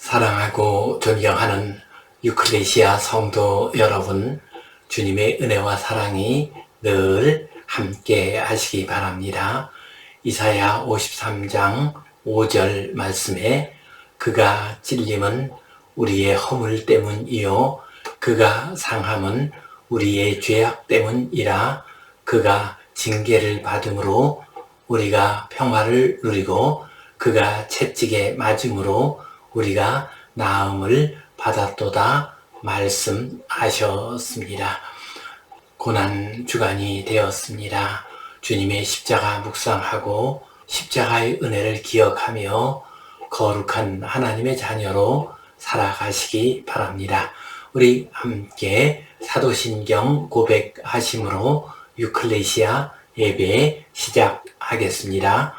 사랑하고 존경하는 유클레시아 성도 여러분, 주님의 은혜와 사랑이 늘 함께 하시기 바랍니다. 이사야 53장 5절 말씀에 그가 찔림은 우리의 허물 때문이요 그가 상함은 우리의 죄악 때문이라. 그가 징계를 받음으로 우리가 평화를 누리고 그가 채찍에 맞음으로 우리가 나음을 받았도다 말씀하셨습니다. 고난 주간이 되었습니다. 주님의 십자가 묵상하고 십자가의 은혜를 기억하며 거룩한 하나님의 자녀로 살아가시기 바랍니다. 우리 함께 사도신경 고백하심으로 유클레시아 예배 시작하겠습니다.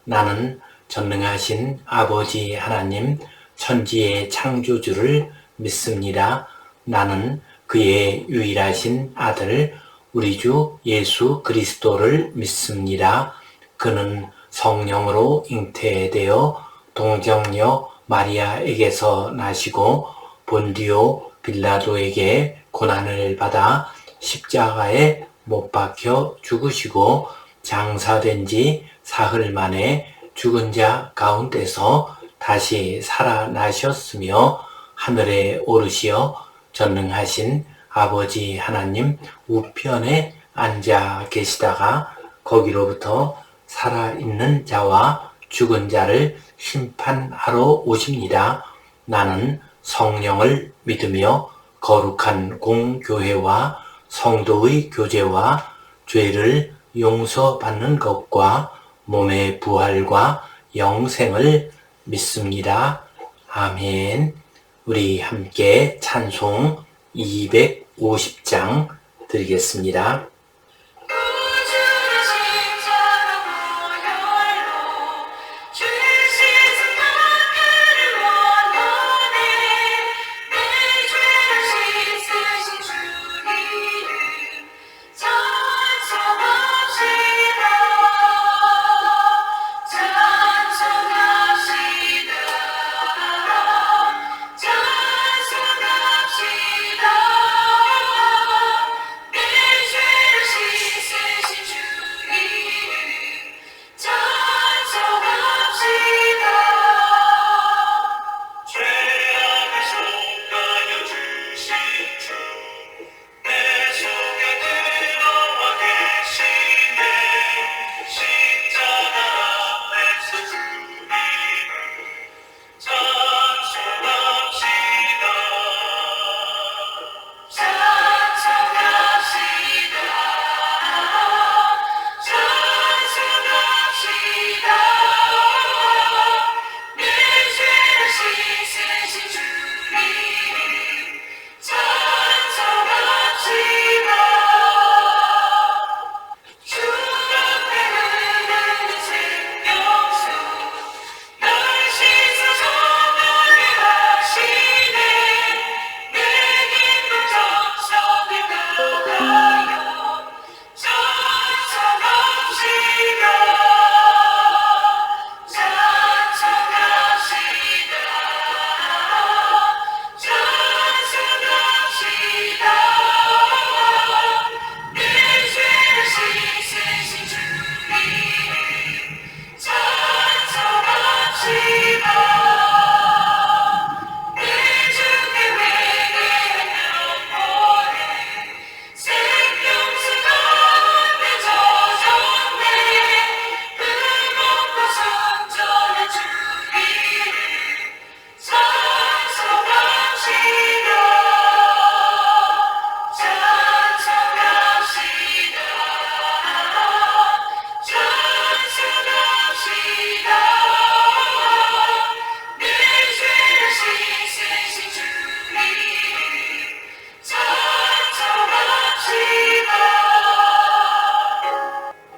나는 전능하신 아버지 하나님 천지의 창조주를 믿습니다. 나는 그의 유일하신 아들 우리 주 예수 그리스도를 믿습니다. 그는 성령으로 잉태되어 동정녀 마리아에게서 나시고 본디오 빌라도에게 고난을 받아 십자가에 못 박혀 죽으시고 장사된 지 사흘 만에 죽은 자 가운데서 다시 살아나셨으며 하늘에 오르시어 전능하신 아버지 하나님 우편에 앉아 계시다가 거기로부터 살아있는 자와 죽은 자를 심판하러 오십니다. 나는 성령을 믿으며 거룩한 공교회와 성도의 교제와 죄를 용서받는 것과 몸의 부활과 영생을 믿습니다. 아멘. 우리 함께 찬송 250장 드리겠습니다.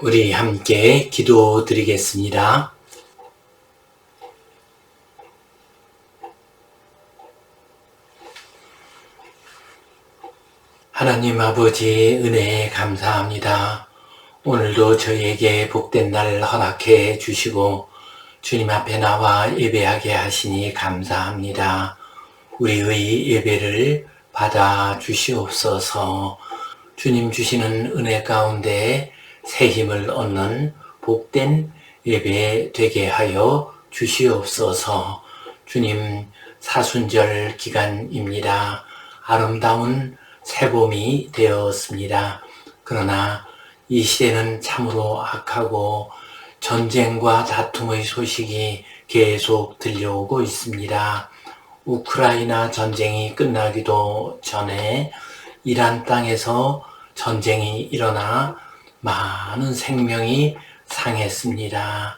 우리 함께 기도드리겠습니다. 하나님 아버지 은혜에 감사합니다. 오늘도 저희에게 복된 날 허락해 주시고 주님 앞에 나와 예배하게 하시니 감사합니다. 우리의 예배를 받아 주시옵소서. 주님 주시는 은혜 가운데 새 힘을 얻는 복된 예배 되게 하여 주시옵소서. 주님, 사순절 기간입니다. 아름다운 새봄이 되었습니다. 그러나 이 시대는 참으로 악하고 전쟁과 다툼의 소식이 계속 들려오고 있습니다. 우크라이나 전쟁이 끝나기도 전에 이란 땅에서 전쟁이 일어나 많은 생명이 상했습니다.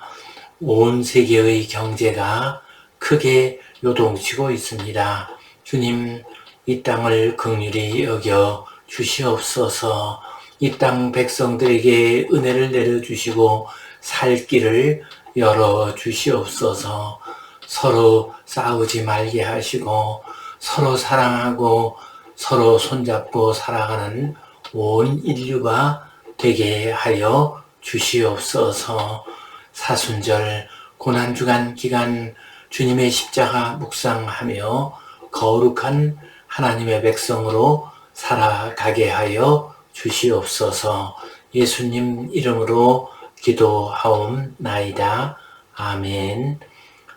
온 세계의 경제가 크게 요동치고 있습니다. 주님, 이 땅을 긍휼히 여겨 주시옵소서. 이 땅 백성들에게 은혜를 내려주시고 살 길을 열어 주시옵소서. 서로 싸우지 말게 하시고 서로 사랑하고 서로 손잡고 살아가는 온 인류가 되게 하여 주시옵소서. 사순절 고난주간 기간 주님의 십자가 묵상하며 거룩한 하나님의 백성으로 살아가게 하여 주시옵소서. 예수님 이름으로 기도하옵나이다. 아멘.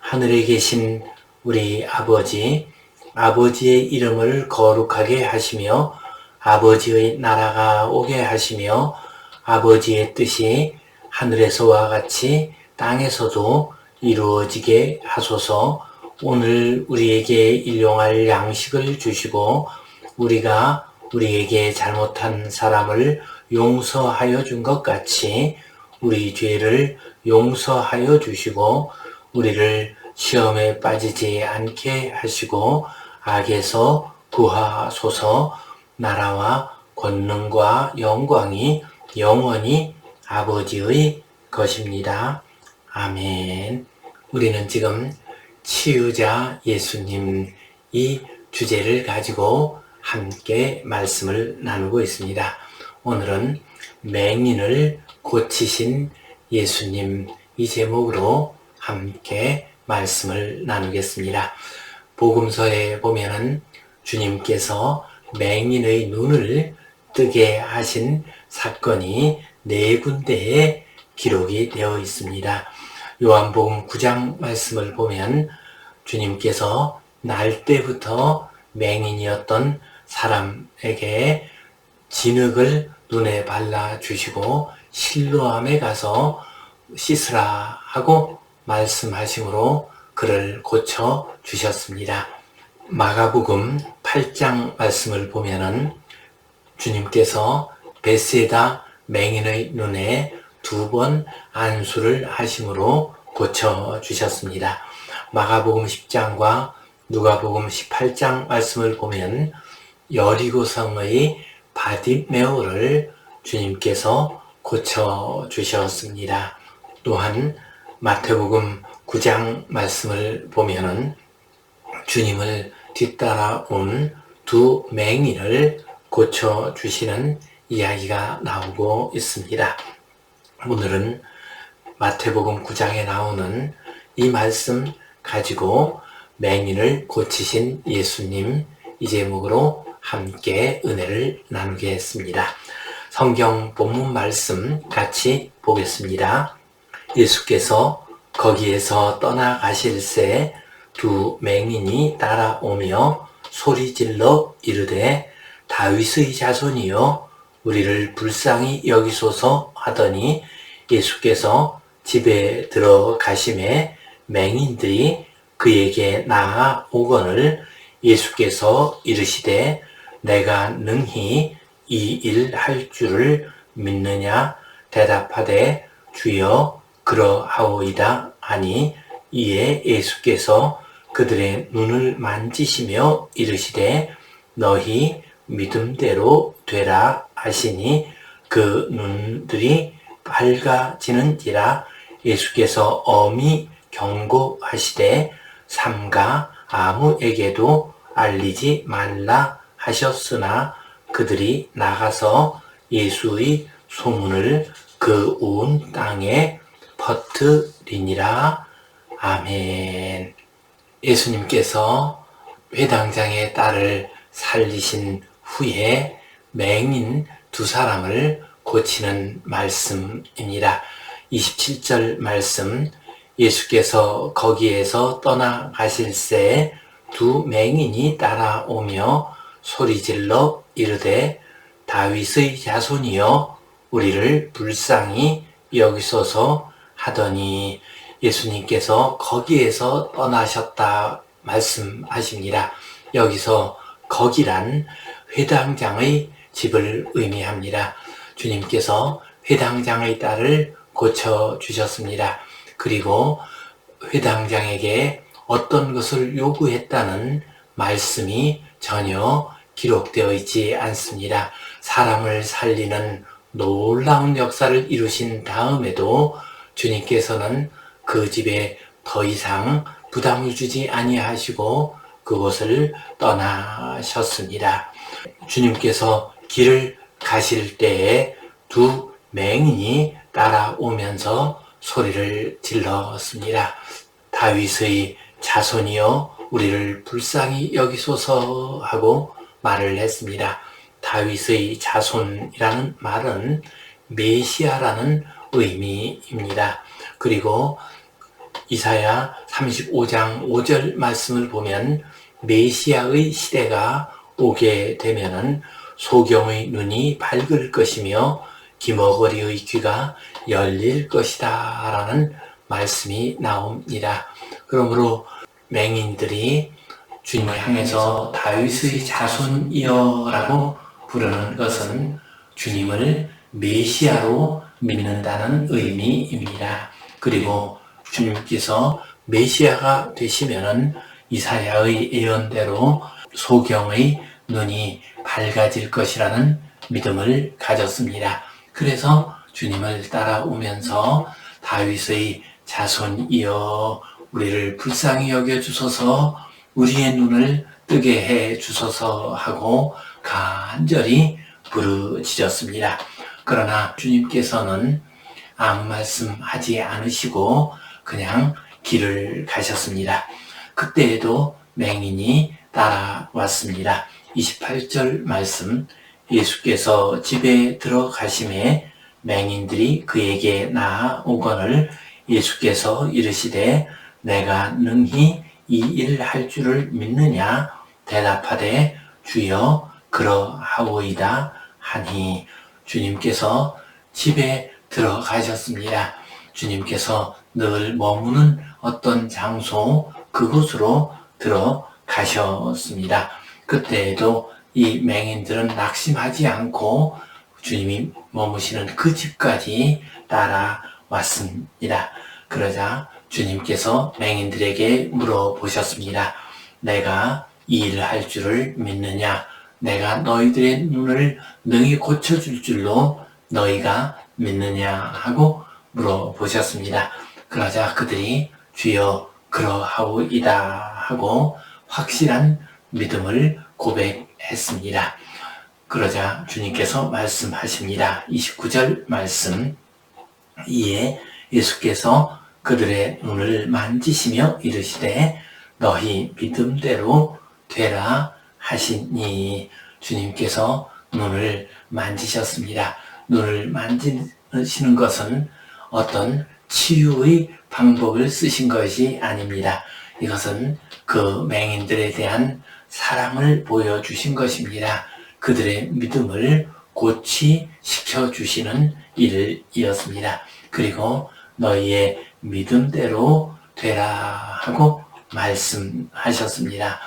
하늘에 계신 우리 아버지, 아버지의 이름을 거룩하게 하시며 아버지의 나라가 오게 하시며 아버지의 뜻이 하늘에서와 같이 땅에서도 이루어지게 하소서. 오늘 우리에게 일용할 양식을 주시고 우리가 우리에게 잘못한 사람을 용서하여 준 것 같이 우리 죄를 용서하여 주시고 우리를 시험에 빠지지 않게 하시고 악에서 구하소서. 나라와 권능과 영광이 영원히 아버지의 것입니다. 아멘. 우리는 지금 치유자 예수님 이 주제를 가지고 함께 말씀을 나누고 있습니다. 오늘은 맹인을 고치신 예수님 이 제목으로 함께 말씀을 나누겠습니다. 복음서에 보면은 주님께서 맹인의 눈을 뜨게 하신 사건이 4군데에 기록이 되어 있습니다. 요한복음 9장 말씀을 보면 주님께서 날 때부터 맹인이었던 사람에게 진흙을 눈에 발라주시고 실로암에 가서 씻으라 하고 말씀하심으로 그를 고쳐주셨습니다. 마가복음 8장 말씀을 보면은 주님께서 벳세다 맹인의 눈에 2번 안수를 하심으로 고쳐주셨습니다. 마가복음 10장과 누가복음 18장 말씀을 보면 여리고성의 바디메오를 주님께서 고쳐주셨습니다. 또한 마태복음 9장 말씀을 보면은 주님을 뒤따라온 2 맹인을 고쳐주시는 이야기가 나오고 있습니다. 오늘은 마태복음 9장에 나오는 이 말씀 가지고 맹인을 고치신 예수님 이 제목으로 함께 은혜를 나누겠습니다. 성경 본문 말씀 같이 보겠습니다. 예수께서 거기에서 떠나가실새 2 맹인이 따라오며 소리질러 이르되 다윗의 자손이여 우리를 불쌍히 여기소서 하더니 예수께서 집에 들어가심에 맹인들이 그에게 나아오거늘 예수께서 이르시되 내가 능히 이 일 할 줄을 믿느냐 대답하되 주여 그러하오이다 하니 이에 예수께서 그들의 눈을 만지시며 이르시되 너희 믿음대로 되라 하시니 그 눈들이 밝아지는지라. 예수께서 엄히 경고하시되 삼가 아무에게도 알리지 말라 하셨으나 그들이 나가서 예수의 소문을 그 온 땅에 퍼뜨리니라. 아멘. 예수님께서 회당장의 딸을 살리신 후에 맹인 두 사람을 고치는 말씀입니다. 27절 말씀, 예수께서 거기에서 떠나가실새 두 맹인이 따라오며 소리질러 이르되 다윗의 자손이여 우리를 불쌍히 여기소서 하더니 예수님께서 거기에서 떠나셨다 말씀하십니다. 여기서 거기란 회당장의 집을 의미합니다. 주님께서 회당장의 딸을 고쳐주셨습니다. 그리고 회당장에게 어떤 것을 요구했다는 말씀이 전혀 기록되어 있지 않습니다. 사람을 살리는 놀라운 역사를 이루신 다음에도 주님께서는 그 집에 더 이상 부담을 주지 아니하시고 그곳을 떠나셨습니다. 주님께서 길을 가실 때에 두 맹인이 따라오면서 소리를 질렀습니다. 다윗의 자손이여 우리를 불쌍히 여기소서 하고 말을 했습니다. 다윗의 자손이라는 말은 메시아라는 의미입니다. 그리고 이사야 35장 5절 말씀을 보면 메시아의 시대가 오게 되면은 소경의 눈이 밝을 것이며 기머거리의 귀가 열릴 것이다 라는 말씀이 나옵니다. 그러므로 맹인들이 주님을 향해서 다윗의 자손이여 라고 부르는 것은 주님을 메시아로 믿는다는 의미입니다. 그리고 주님께서 메시아가 되시면은 이사야의 예언대로 소경의 눈이 밝아질 것이라는 믿음을 가졌습니다. 그래서 주님을 따라오면서 다윗의 자손이여 우리를 불쌍히 여겨주소서 우리의 눈을 뜨게 해 주소서 하고 간절히 부르짖었습니다. 그러나 주님께서는 아무 말씀하지 않으시고 그냥 길을 가셨습니다. 그때에도 맹인이 따라왔습니다. 28절 말씀, 예수께서 집에 들어가심에 맹인들이 그에게 나아오거늘 예수께서 이르시되 내가 능히 이 일 할 줄을 믿느냐 대답하되 주여 그러하오이다 하니 주님께서 집에 들어가셨습니다. 주님께서 늘 머무는 어떤 장소 그곳으로 들어가셨습니다. 그때에도 이 맹인들은 낙심하지 않고 주님이 머무시는 그 집까지 따라왔습니다. 그러자 주님께서 맹인들에게 물어보셨습니다. 내가 이 일을 할 줄을 믿느냐? 내가 너희들의 눈을 능히 고쳐줄 줄로 너희가 믿느냐? 하고 물어보셨습니다. 그러자 그들이 주여 그러하오이다 하고 확실한 믿음을 고백했습니다. 그러자 주님께서 말씀하십니다. 29절 말씀, 이에 예수께서 그들의 눈을 만지시며 이르시되 너희 믿음대로 되라 하시니 주님께서 눈을 만지셨습니다. 눈을 만지시는 것은 어떤 치유의 방법을 쓰신 것이 아닙니다. 이것은 그 맹인들에 대한 사랑을 보여주신 것입니다. 그들의 믿음을 고치시켜 주시는 일이었습니다. 그리고 너희의 믿음대로 되라 하고 말씀하셨습니다.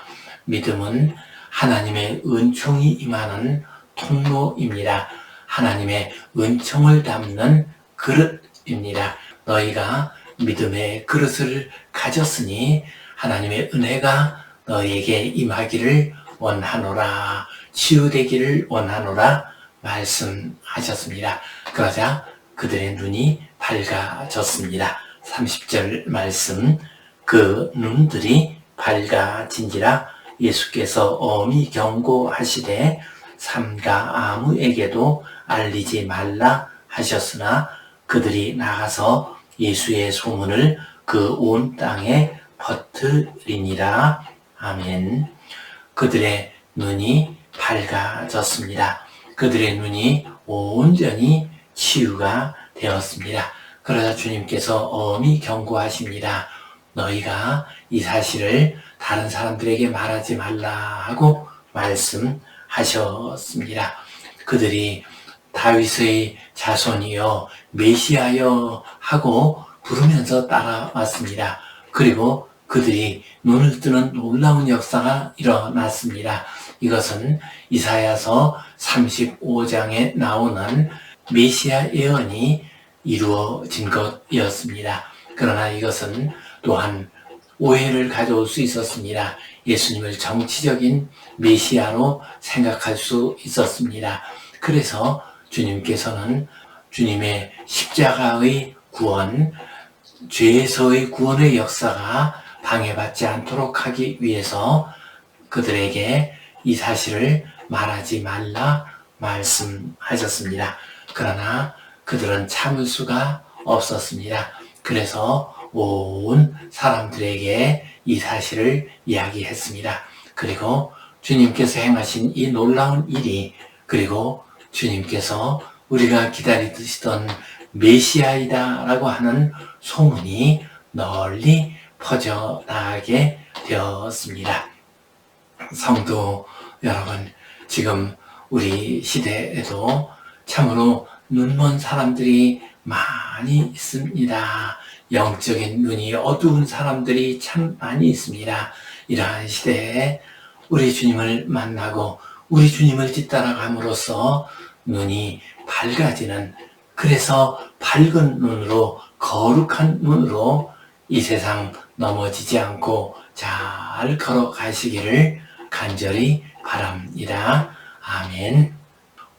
믿음은 하나님의 은총이 임하는 통로입니다. 하나님의 은총을 담는 그릇입니다. 너희가 믿음의 그릇을 가졌으니 하나님의 은혜가 너희에게 임하기를 원하노라, 치유되기를 원하노라 말씀하셨습니다. 그러자 그들의 눈이 밝아졌습니다. 30절 말씀, 그 눈들이 밝아진지라 예수께서 엄히 경고하시되 삼가 아무에게도 알리지 말라 하셨으나 그들이 나가서 예수의 소문을 그 온 땅에 퍼뜨리니라. 아멘. 그들의 눈이 밝아졌습니다. 그들의 눈이 온전히 치유가 되었습니다. 그러자 주님께서 엄히 경고하십니다. 너희가 이 사실을 다른 사람들에게 말하지 말라 하고 말씀하셨습니다. 그들이 다윗의 자손이여 메시아여 하고 부르면서 따라왔습니다. 그리고 그들이 눈을 뜨는 놀라운 역사가 일어났습니다. 이것은 이사야서 35장에 나오는 메시아 예언이 이루어진 것이었습니다. 그러나 이것은 또한 오해를 가져올 수 있었습니다. 예수님을 정치적인 메시아로 생각할 수 있었습니다. 그래서 주님께서는 주님의 십자가의 구원, 죄에서의 구원의 역사가 방해받지 않도록 하기 위해서 그들에게 이 사실을 말하지 말라 말씀하셨습니다. 그러나 그들은 참을 수가 없었습니다. 그래서 온 사람들에게 이 사실을 이야기했습니다. 그리고 주님께서 행하신 이 놀라운 일이, 그리고 주님께서 우리가 기다리시던 메시아이다 라고 하는 소문이 널리 퍼져나가게 되었습니다. 성도 여러분, 지금 우리 시대에도 참으로 눈먼 사람들이 많이 있습니다. 영적인 눈이 어두운 사람들이 참 많이 있습니다. 이러한 시대에 우리 주님을 만나고 우리 주님을 뒤따라감으로써 눈이 밝아지는, 그래서 밝은 눈으로, 거룩한 눈으로 이 세상 넘어지지 않고 잘 걸어가시기를 간절히 바랍니다. 아멘.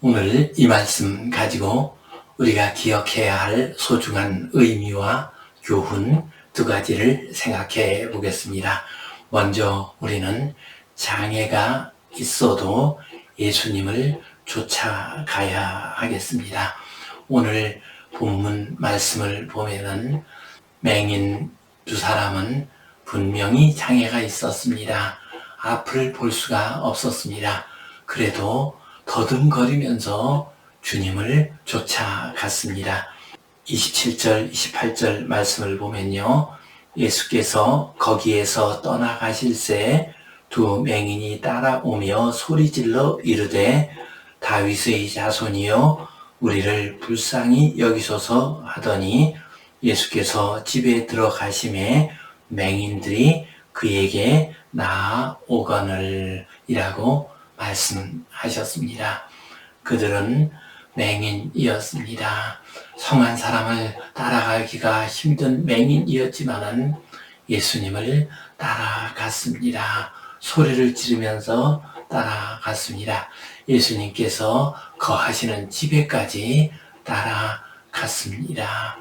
오늘 이 말씀 가지고 우리가 기억해야 할 소중한 의미와 교훈 두 가지를 생각해 보겠습니다. 먼저 우리는 장애가 있어도 예수님을 쫓아가야 하겠습니다. 오늘 본문 말씀을 보면은 맹인 두 사람은 분명히 장애가 있었습니다. 앞을 볼 수가 없었습니다. 그래도 더듬거리면서 주님을 쫓아갔습니다. 27절, 28절 말씀을 보면요. 예수께서 거기에서 떠나가실새 두 맹인이 따라오며 소리질러 이르되 다윗의 자손이여 우리를 불쌍히 여기소서 하더니 예수께서 집에 들어가심에 맹인들이 그에게 나아오거늘 이라고 말씀하셨습니다. 그들은 맹인이었습니다. 성한 사람을 따라가기가 힘든 맹인이었지만은 예수님을 따라갔습니다. 소리를 지르면서 따라갔습니다. 예수님께서 거하시는 집에까지 따라갔습니다.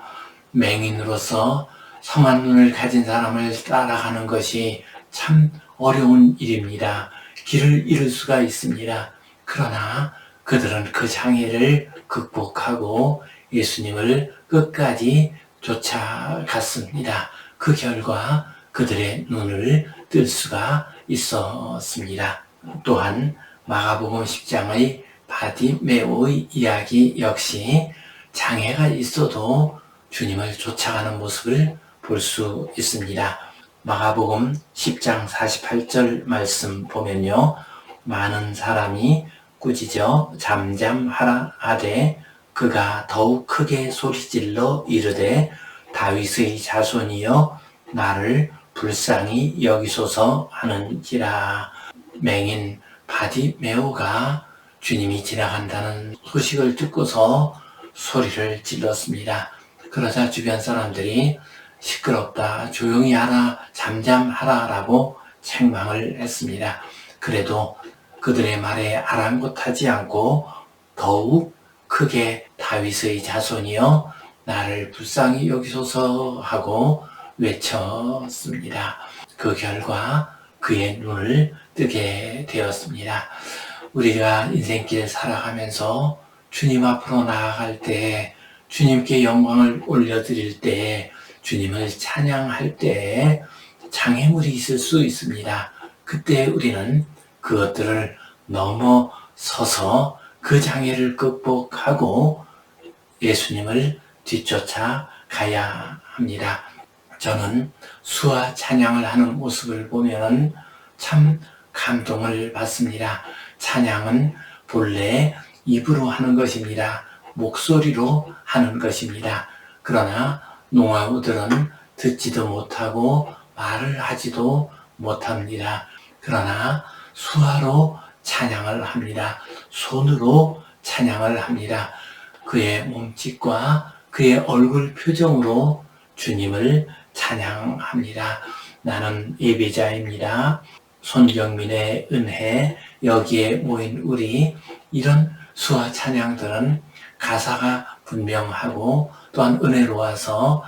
맹인으로서 성한 눈을 가진 사람을 따라가는 것이 참 어려운 일입니다. 길을 잃을 수가 있습니다. 그러나 그들은 그 장애를 극복하고 예수님을 끝까지 쫓아갔습니다. 그 결과 그들의 눈을 뜰 수가 있었습니다. 또한 마가복음 10장의 바디메오의 이야기 역시 장애가 있어도 주님을 쫓아가는 모습을 볼 수 있습니다. 마가복음 10장 48절 말씀 보면요. 많은 사람이 꾸짖어 잠잠하라 하되 그가 더욱 크게 소리질러 이르되 다윗의 자손이여 나를 불쌍히 여기소서 하는지라. 맹인 바디메오가 주님이 지나간다는 소식을 듣고서 소리를 질렀습니다. 그러자 주변 사람들이 시끄럽다, 조용히 하라, 잠잠하라 라고 책망을 했습니다. 그래도 그들의 말에 아랑곳하지 않고 더욱 크게 다윗의 자손이여 나를 불쌍히 여기소서 하고 외쳤습니다. 그 결과 그의 눈을 뜨게 되었습니다. 우리가 인생길 살아가면서 주님 앞으로 나아갈 때, 주님께 영광을 올려드릴 때 주님을 찬양할 때 장애물이 있을 수 있습니다. 그때 우리는 그것들을 넘어서서 그 장애를 극복하고 예수님을 뒤쫓아 가야 합니다. 저는 수와 찬양을 하는 모습을 보면 참 감동을 받습니다. 찬양은 본래 입으로 하는 것입니다. 목소리로 하는 것입니다. 그러나 노하우들은 듣지도 못하고 말을 하지도 못합니다. 그러나 수화로 찬양을 합니다. 손으로 찬양을 합니다. 그의 몸짓과 그의 얼굴 표정으로 주님을 찬양합니다. 나는 예배자입니다. 손경민의 은혜, 여기에 모인 우리, 이런 수와 찬양들은 가사가 분명하고 또한 은혜로워서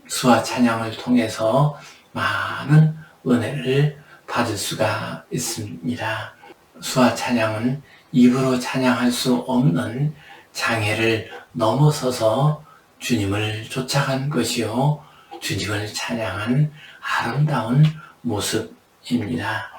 수와 찬양을 통해서 많은 은혜를 받을 수가 있습니다. 수와 찬양은 입으로 찬양할 수 없는 장애를 넘어서서 주님을 쫓아간 것이요, 주님을 찬양한 아름다운 모습입니다.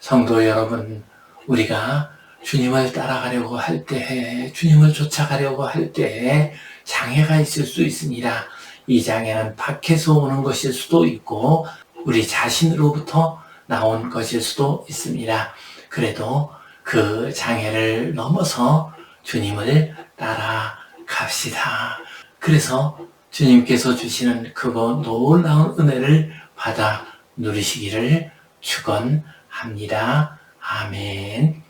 성도 여러분, 우리가 주님을 따라가려고 할 때, 주님을 쫓아가려고 할 때 장애가 있을 수 있습니다. 이 장애는 밖에서 오는 것일 수도 있고 우리 자신으로부터 나온 것일 수도 있습니다. 그래도 그 장애를 넘어서 주님을 따라갑시다. 그래서 주님께서 주시는 크고 놀라운 은혜를 받아 누리시기를 축원합니다. 아멘.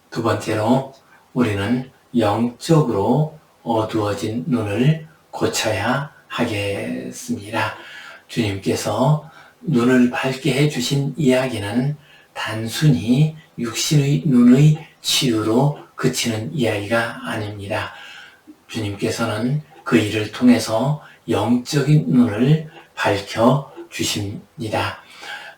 두 번째로 우리는 영적으로 어두워진 눈을 고쳐야 하겠습니다. 주님께서 눈을 밝게 해주신 이야기는 단순히 육신의 눈의 치유로 그치는 이야기가 아닙니다. 주님께서는 그 일을 통해서 영적인 눈을 밝혀 주십니다.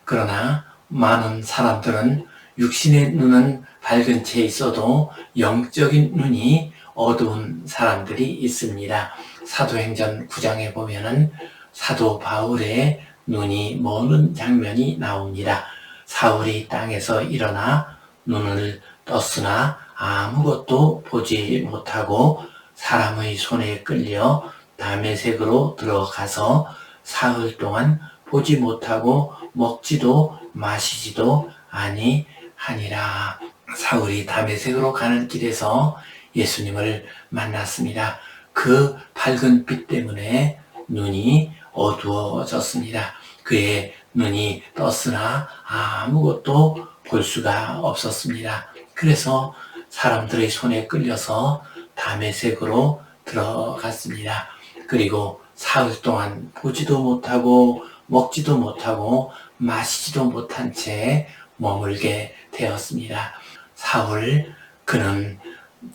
그러나 많은 사람들은 육신의 눈은 밝은 채 있어도 영적인 눈이 어두운 사람들이 있습니다. 사도행전 9장에 보면은 사도 바울의 눈이 머는 장면이 나옵니다. 사울이 땅에서 일어나 눈을 떴으나 아무것도 보지 못하고 사람의 손에 끌려 다메섹으로 들어가서 사흘 동안 보지 못하고 먹지도 마시지도 아니하니라. 사울이 다메섹으로 가는 길에서 예수님을 만났습니다. 그 밝은 빛 때문에 눈이 어두워졌습니다. 그의 눈이 떴으나 아무것도 볼 수가 없었습니다. 그래서 사람들의 손에 끌려서 다메섹으로 들어갔습니다. 그리고 사흘 동안 보지도 못하고 먹지도 못하고 마시지도 못한 채 머물게 되었습니다. 사울, 그는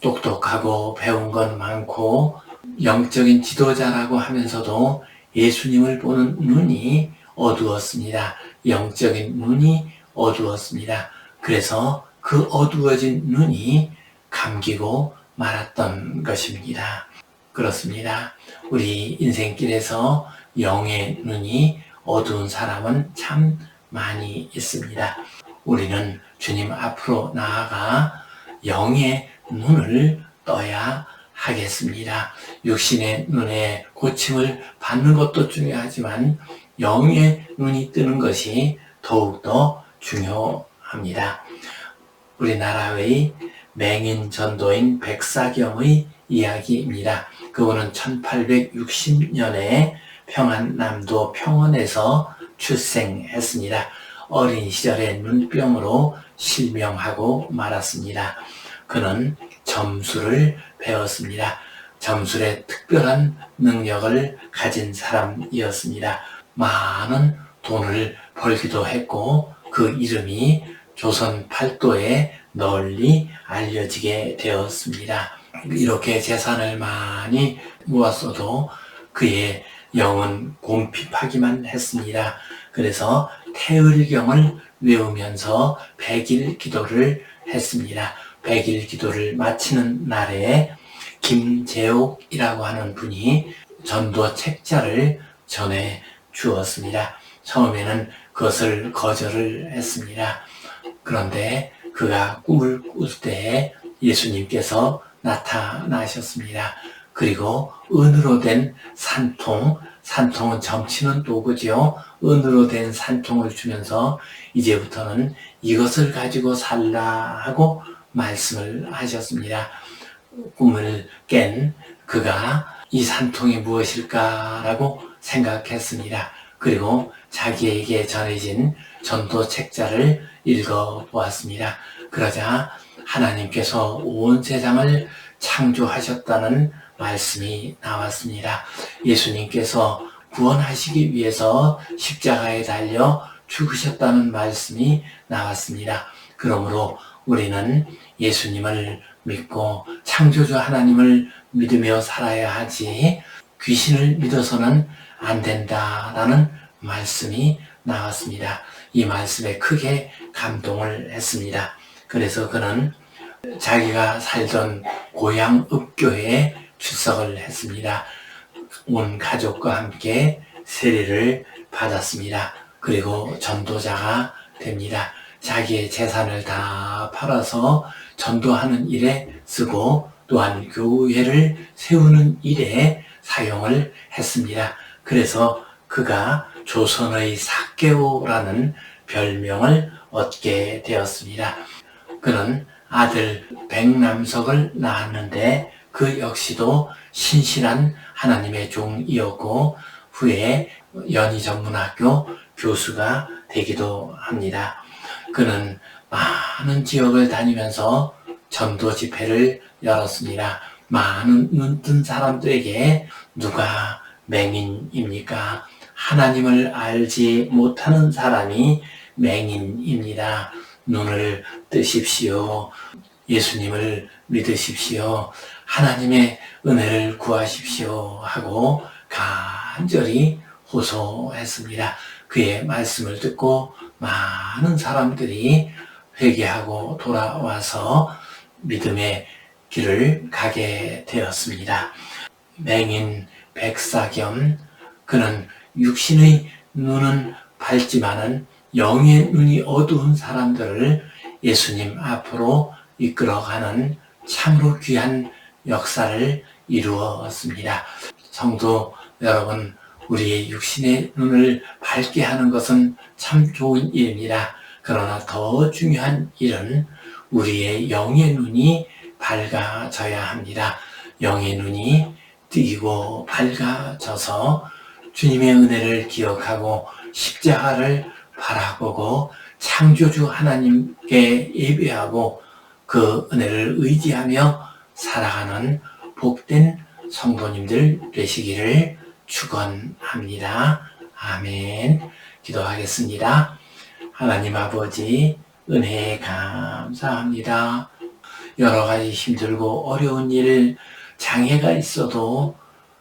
똑똑하고 배운 건 많고 영적인 지도자라고 하면서도 예수님을 보는 눈이 어두웠습니다. 영적인 눈이 어두웠습니다. 그래서 그 어두워진 눈이 감기고 말았던 것입니다. 그렇습니다. 우리 인생길에서 영의 눈이 어두운 사람은 참 많이 있습니다. 우리는 주님 앞으로 나아가 영의 눈을 떠야 하겠습니다. 육신의 눈에 고침을 받는 것도 중요하지만 영의 눈이 뜨는 것이 더욱더 중요합니다. 우리나라의 맹인 전도인 백사경의 이야기입니다. 그분은 1860년에 평안남도 평원에서 출생했습니다. 어린 시절에 눈병으로 실명하고 말았습니다. 그는 점술을 배웠습니다. 점술에 특별한 능력을 가진 사람이었습니다. 많은 돈을 벌기도 했고 그 이름이 조선 팔도에 널리 알려지게 되었습니다. 이렇게 재산을 많이 모았어도 그의 영은 곰핍하기만 했습니다. 그래서 태을경을 외우면서 100일 기도를 했습니다. 100일 기도를 마치는 날에 김재옥이라고 하는 분이 전도 책자를 전해 주었습니다. 처음에는 그것을 거절을 했습니다. 그런데 그가 꿈을 꿀 때 예수님께서 나타나셨습니다. 그리고 은으로 된 산통은 점치는 도구죠. 은으로 된 산통을 주면서 이제부터는 이것을 가지고 살라 하고 말씀을 하셨습니다. 꿈을 깬 그가 이 산통이 무엇일까라고 생각했습니다. 그리고 자기에게 전해진 전도 책자를 읽어보았습니다. 그러자 하나님께서 온 세상을 창조하셨다는 말씀이 나왔습니다. 예수님께서 구원하시기 위해서 십자가에 달려 죽으셨다는 말씀이 나왔습니다. 그러므로 우리는 예수님을 믿고 창조주 하나님을 믿으며 살아야 하지 귀신을 믿어서는 안 된다라는 말씀이 나왔습니다. 이 말씀에 크게 감동을 했습니다. 그래서 그는 자기가 살던 고향 읍교회에 출석을 했습니다. 온 가족과 함께 세례를 받았습니다. 그리고 전도자가 됩니다. 자기의 재산을 다 팔아서 전도하는 일에 쓰고 또한 교회를 세우는 일에 사용을 했습니다. 그래서 그가 조선의 삭개오라는 별명을 얻게 되었습니다. 그는 아들 백남석을 낳았는데 그 역시도 신실한 하나님의 종이었고 후에 연희전문학교 교수가 되기도 합니다. 그는 많은 지역을 다니면서 전도 집회를 열었습니다. 많은 눈뜬 사람들에게 누가 맹인입니까? 하나님을 알지 못하는 사람이 맹인입니다. 눈을 뜨십시오. 예수님을 믿으십시오. 하나님의 은혜를 구하십시오 하고 간절히 호소했습니다. 그의 말씀을 듣고 많은 사람들이 회개하고 돌아와서 믿음의 길을 가게 되었습니다. 맹인 백사겸, 그는 육신의 눈은 밝지만은 영의 눈이 어두운 사람들을 예수님 앞으로 이끌어가는 참으로 귀한 역사를 이루었습니다. 성도 여러분, 우리의 육신의 눈을 밝게 하는 것은 참 좋은 일입니다. 그러나 더 중요한 일은 우리의 영의 눈이 밝아져야 합니다. 영의 눈이 뜨이고 밝아져서 주님의 은혜를 기억하고 십자가를 바라보고 창조주 하나님께 예배하고 그 은혜를 의지하며 살아가는 복된 성도님들 되시기를 축원합니다. 아멘. 기도하겠습니다. 하나님 아버지, 은혜에 감사합니다. 여러 가지 힘들고 어려운 일, 장애가 있어도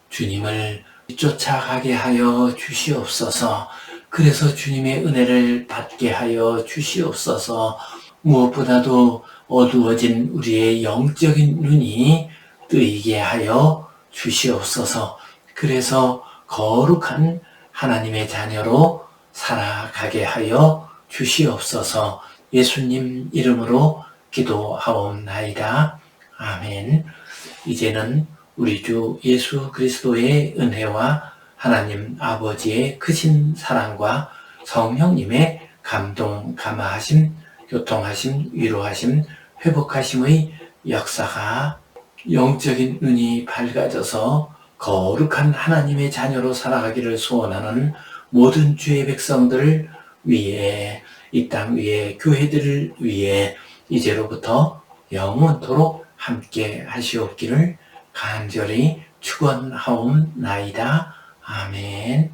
주님을 쫓아가게 하여 주시옵소서. 그래서 주님의 은혜를 받게 하여 주시옵소서. 무엇보다도 어두워진 우리의 영적인 눈이 뜨이게 하여 주시옵소서. 그래서 거룩한 하나님의 자녀로 살아가게 하여 주시옵소서. 예수님 이름으로 기도하옵나이다. 아멘. 이제는 우리 주 예수 그리스도의 은혜와 하나님 아버지의 크신 사랑과 성령님의 감동, 감화하심, 교통하심, 위로하심, 회복하심의 역사가 영적인 눈이 밝아져서 거룩한 하나님의 자녀로 살아가기를 소원하는 모든 주의 백성들을 위해, 이 땅 위에 교회들을 위해 이제로부터 영원토록 함께 하시옵기를 간절히 축원하옵나이다. 아멘.